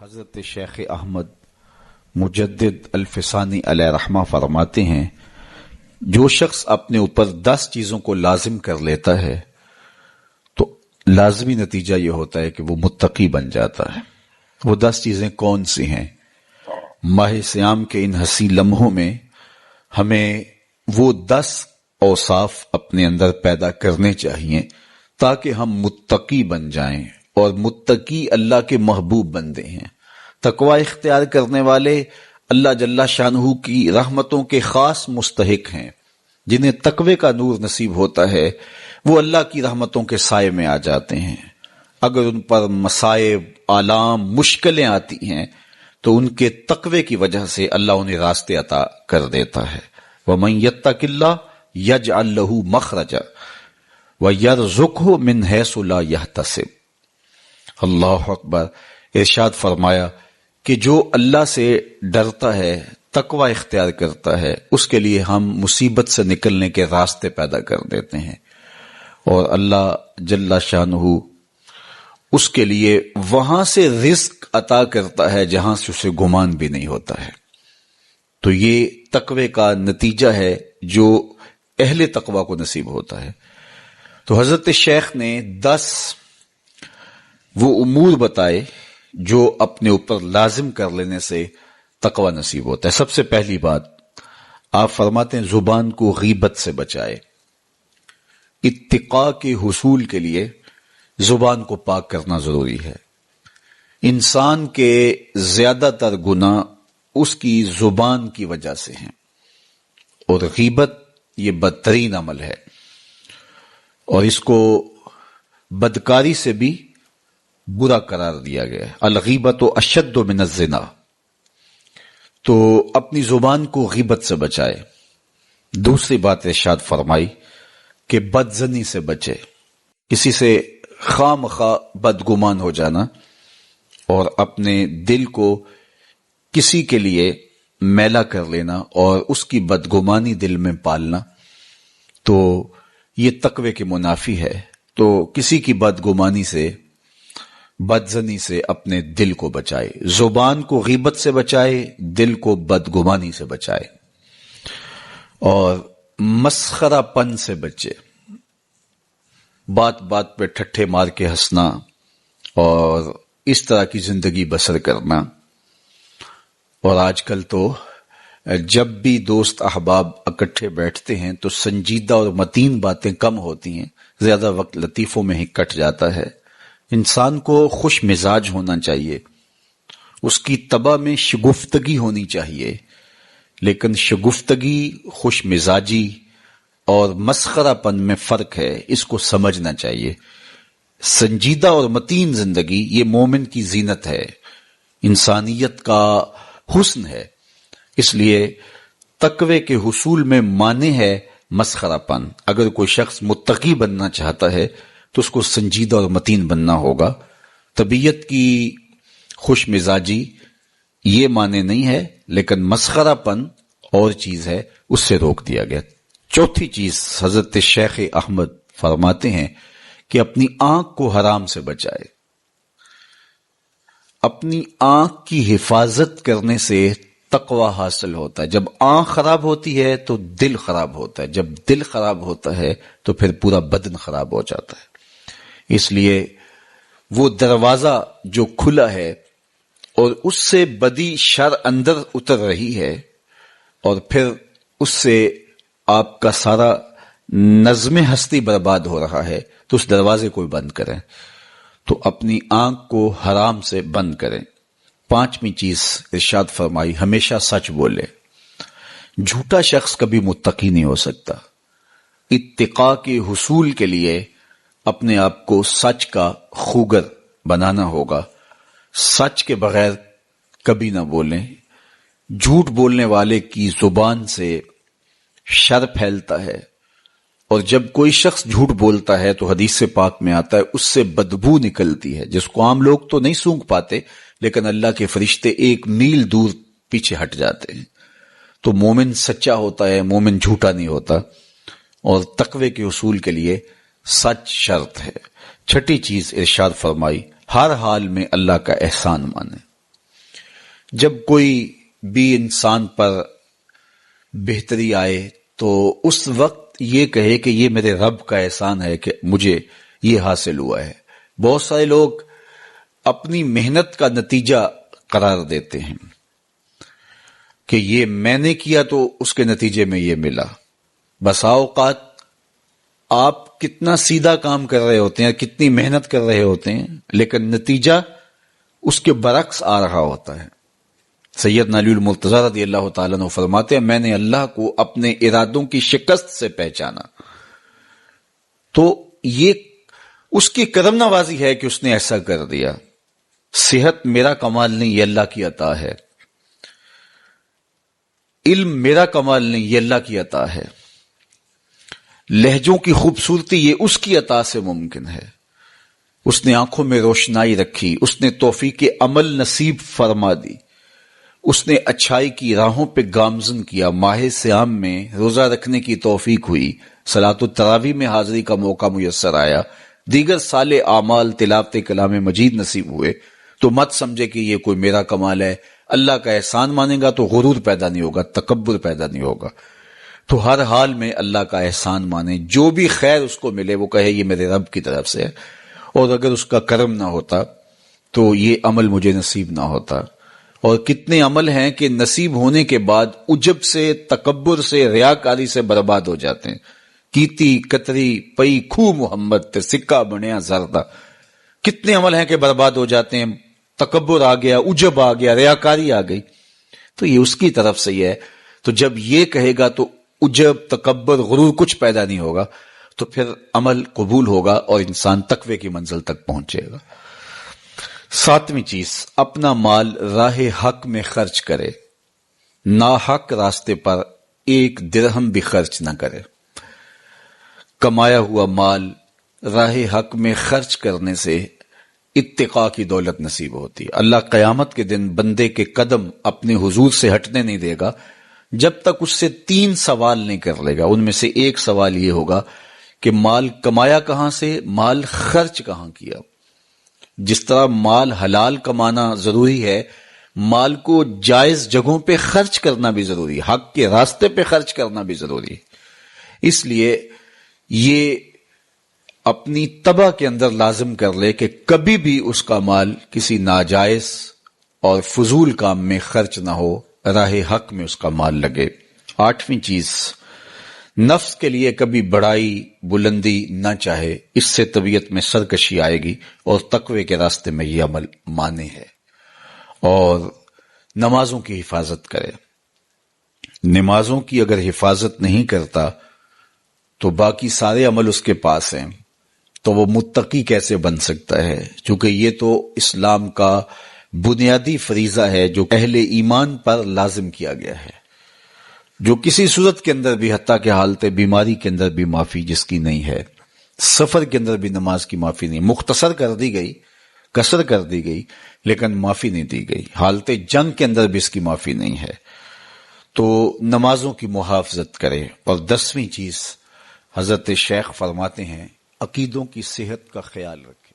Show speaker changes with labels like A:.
A: حضرت شیخ احمد مجدد الفسانی علیہ رحمہ فرماتے ہیں، جو شخص اپنے اوپر 10 چیزوں کو لازم کر لیتا ہے تو لازمی نتیجہ یہ ہوتا ہے کہ وہ متقی بن جاتا ہے۔ وہ 10 چیزیں کون سی ہیں؟ ماہ صیام کے ان حسین لمحوں میں ہمیں وہ 10 اوصاف اپنے اندر پیدا کرنے چاہیے تاکہ ہم متقی بن جائیں، اور متقی اللہ کے محبوب بندے ہیں۔ تقوی اختیار کرنے والے اللہ جل شانہ کی رحمتوں کے خاص مستحق ہیں۔ جنہیں تقوی کا نور نصیب ہوتا ہے وہ اللہ کی رحمتوں کے سائے میں آ جاتے ہیں۔ اگر ان پر مصائب، آلام، مشکلیں آتی ہیں تو ان کے تقوی کی وجہ سے اللہ انہیں راستے عطا کر دیتا ہے۔ وَمَن يَتَّقِ اللَّهَ يَجْعَل لَّهُ مَخْرَجًا وَيَرْزُقْهُ مِنْ حَيْثُ لَا يَحْتَسِبُ۔ اللہ اکبر۔ ارشاد فرمایا کہ جو اللہ سے ڈرتا ہے، تقوی اختیار کرتا ہے، اس کے لیے ہم مصیبت سے نکلنے کے راستے پیدا کر دیتے ہیں، اور اللہ جل شانہ اس کے لیے وہاں سے رزق عطا کرتا ہے جہاں سے اسے گمان بھی نہیں ہوتا ہے۔ تو یہ تقوی کا نتیجہ ہے جو اہل تقوی کو نصیب ہوتا ہے۔ تو حضرت شیخ نے 10 وہ امور بتائے جو اپنے اوپر لازم کر لینے سے تقوی نصیب ہوتا ہے۔ سب سے پہلی بات آپ فرماتے ہیں زبان کو غیبت سے بچائے۔ اتقاء کے حصول کے لیے زبان کو پاک کرنا ضروری ہے۔ انسان کے زیادہ تر گناہ اس کی زبان کی وجہ سے ہیں، اور غیبت یہ بدترین عمل ہے، اور اس کو بدکاری سے بھی برا قرار دیا گیا ہے۔ الغیبت اشد من الزنا۔ تو اپنی زبان کو غیبت سے بچائے۔ دوسری بات ارشاد فرمائی کہ بدظنی سے بچے، کسی سے خواہ مخواہ بدگمان ہو جانا اور اپنے دل کو کسی کے لیے میلا کر لینا اور اس کی بدگمانی دل میں پالنا، تو یہ تقوی کے منافی ہے۔ تو کسی کی بدگمانی سے، بدظنی سے اپنے دل کو بچائے، زبان کو غیبت سے بچائے، دل کو بدگمانی سے بچائے، اور مسخرہ پن سے بچے۔ بات بات پہ ٹھٹھے مار کے ہنسنا اور اس طرح کی زندگی بسر کرنا۔ اور آج کل تو جب بھی دوست احباب اکٹھے بیٹھتے ہیں تو سنجیدہ اور متین باتیں کم ہوتی ہیں، زیادہ وقت لطیفوں میں ہی کٹ جاتا ہے۔ انسان کو خوش مزاج ہونا چاہیے، اس کی طبع میں شگفتگی ہونی چاہیے، لیکن شگفتگی، خوش مزاجی اور مسخرہ پن میں فرق ہے، اس کو سمجھنا چاہیے۔ سنجیدہ اور متین زندگی یہ مومن کی زینت ہے، انسانیت کا حسن ہے۔ اس لیے تقوی کے حصول میں مانع ہے مسخرہ پن۔ اگر کوئی شخص متقی بننا چاہتا ہے تو اس کو سنجیدہ اور متین بننا ہوگا۔ طبیعت کی خوش مزاجی یہ معنی نہیں ہے، لیکن مسخرہ پن اور چیز ہے، اس سے روک دیا گیا۔ چوتھی چیز حضرت شیخ احمد فرماتے ہیں کہ اپنی آنکھ کو حرام سے بچائے۔ اپنی آنکھ کی حفاظت کرنے سے تقوی حاصل ہوتا ہے۔ جب آنکھ خراب ہوتی ہے تو دل خراب ہوتا ہے، جب دل خراب ہوتا ہے تو پھر پورا بدن خراب ہو جاتا ہے۔ اس لیے وہ دروازہ جو کھلا ہے اور اس سے بدی شر اندر اتر رہی ہے، اور پھر اس سے آپ کا سارا نظم ہستی برباد ہو رہا ہے، تو اس دروازے کو بند کریں۔ تو اپنی آنکھ کو حرام سے بند کریں۔ پانچویں چیز ارشاد فرمائی ہمیشہ سچ بولے۔ جھوٹا شخص کبھی متقی نہیں ہو سکتا۔ اتقاء کے حصول کے لیے اپنے آپ کو سچ کا خوگر بنانا ہوگا۔ سچ کے بغیر کبھی نہ بولیں۔ جھوٹ بولنے والے کی زبان سے شر پھیلتا ہے، اور جب کوئی شخص جھوٹ بولتا ہے تو حدیث پاک میں آتا ہے اس سے بدبو نکلتی ہے، جس کو عام لوگ تو نہیں سونگھ پاتے، لیکن اللہ کے فرشتے 1 میل دور پیچھے ہٹ جاتے ہیں۔ تو مومن سچا ہوتا ہے، مومن جھوٹا نہیں ہوتا، اور تقوی کے حصول کے لیے سچ شرط ہے۔ چھٹی چیز ارشاد فرمائی ہر حال میں اللہ کا احسان مانے۔ جب کوئی بھی انسان پر بہتری آئے تو اس وقت یہ کہے کہ یہ میرے رب کا احسان ہے کہ مجھے یہ حاصل ہوا ہے۔ بہت سارے لوگ اپنی محنت کا نتیجہ قرار دیتے ہیں کہ یہ میں نے کیا تو اس کے نتیجے میں یہ ملا۔ بسا اوقات آپ کتنا سیدھا کام کر رہے ہوتے ہیں، کتنی محنت کر رہے ہوتے ہیں، لیکن نتیجہ اس کے برعکس آ رہا ہوتا ہے۔ سیدنا علی المرتضیٰ رضی اللہ تعالیٰ عنہ فرماتے ہیں، میں نے اللہ کو اپنے ارادوں کی شکست سے پہچانا، تو یہ اس کی کرم نوازی ہے کہ اس نے ایسا کر دیا۔ صحت میرا کمال نہیں، یہ اللہ کی عطا ہے۔ علم میرا کمال نہیں، یہ اللہ کی عطا ہے۔ لہجوں کی خوبصورتی یہ اس کی عطا سے ممکن ہے۔ اس نے آنکھوں میں روشنائی رکھی، اس نے توفیق عمل نصیب فرما دی، اس نے اچھائی کی راہوں پہ گامزن کیا۔ ماہ صیام میں روزہ رکھنے کی توفیق ہوئی، صلاۃ التراویح میں حاضری کا موقع میسر آیا، دیگر صالح اعمال تلاوت کلام مجید نصیب ہوئے، تو مت سمجھے کہ یہ کوئی میرا کمال ہے۔ اللہ کا احسان مانے گا تو غرور پیدا نہیں ہوگا، تکبر پیدا نہیں ہوگا۔ تو ہر حال میں اللہ کا احسان مانے، جو بھی خیر اس کو ملے وہ کہے یہ میرے رب کی طرف سے ہے، اور اگر اس کا کرم نہ ہوتا تو یہ عمل مجھے نصیب نہ ہوتا۔ اور کتنے عمل ہیں کہ نصیب ہونے کے بعد عجب سے، تکبر سے، ریاکاری سے برباد ہو جاتے ہیں۔ کیتی کتری پئی کھو محمد تے سکہ بنیا زردہ، کتنے عمل ہیں کہ برباد ہو جاتے ہیں، تکبر آ گیا، عجب آ گیا، ریاکاری آ گئی، تو یہ اس کی طرف سے ہی ہے۔ تو جب یہ کہے گا تو عجب، تکبر، غرور کچھ پیدا نہیں ہوگا، تو پھر عمل قبول ہوگا اور انسان تقوی کی منزل تک پہنچے گا۔ ساتویں چیز، اپنا مال راہ حق میں خرچ کرے، ناحق راستے پر ایک درہم بھی خرچ نہ کرے۔ کمایا ہوا مال راہ حق میں خرچ کرنے سے اتقاء کی دولت نصیب ہوتی ہے۔ اللہ قیامت کے دن بندے کے قدم اپنے حضور سے ہٹنے نہیں دے گا جب تک اس سے 3 سوال نہیں کر لے گا۔ ان میں سے ایک سوال یہ ہوگا کہ مال کمایا کہاں سے، مال خرچ کہاں کیا۔ جس طرح مال حلال کمانا ضروری ہے، مال کو جائز جگہوں پہ خرچ کرنا بھی ضروری ہے، حق کے راستے پہ خرچ کرنا بھی ضروری ہے۔ اس لیے یہ اپنی طبع کے اندر لازم کر لے کہ کبھی بھی اس کا مال کسی ناجائز اور فضول کام میں خرچ نہ ہو، راہ حق میں اس کا مال لگے۔ 8ویں چیز، نفس کے لیے کبھی بڑائی بلندی نہ چاہے، اس سے طبیعت میں سرکشی آئے گی اور تقوی کے راستے میں یہ عمل مانے ہے۔ اور نمازوں کی حفاظت کرے۔ نمازوں کی اگر حفاظت نہیں کرتا تو باقی سارے عمل اس کے پاس ہیں، تو وہ متقی کیسے بن سکتا ہے؟ چونکہ یہ تو اسلام کا بنیادی فریضہ ہے جو اہل ایمان پر لازم کیا گیا ہے، جو کسی صورت کے اندر بھی، حتیٰ کہ حالت بیماری کے اندر بھی معافی جس کی نہیں ہے، سفر کے اندر بھی نماز کی معافی نہیں، مختصر کر دی گئی، قصر کر دی گئی، لیکن معافی نہیں دی گئی، حالت جنگ کے اندر بھی اس کی معافی نہیں ہے۔ تو نمازوں کی محافظت کرے۔ اور 10ویں چیز، حضرت شیخ فرماتے ہیں عقیدوں کی صحت کا خیال رکھے۔